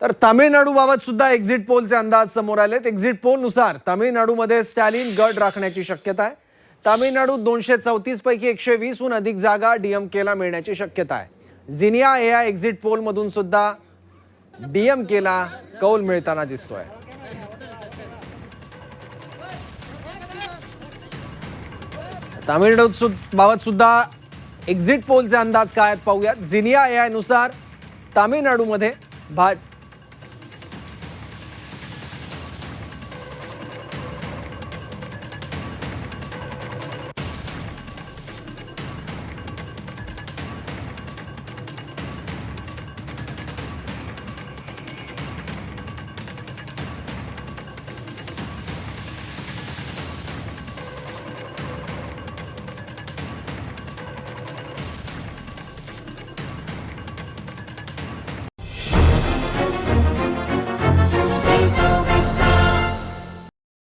तर तामिळनाडूबाबत सुद्धा एक्झिट पोलचे अंदाज समोर आलेत. एक्झिट पोलनुसार तामिळनाडूमध्ये स्टॅलिन गड राखण्याची शक्यता आहे. तामिळनाडूत 234 पैकी 120हून अधिक जागा डीएमकेला मिळण्याची शक्यता आहे. झिनिया एआय एक्झिट पोलमधून सुद्धा डीएमकेला कौल मिळताना दिसतोय. तामिळनाडूबाबत सुद्धा एक्झिट पोलचे अंदाज काय आहेत पाहूयात. झिनिया एआय नुसार तामिळनाडूमध्ये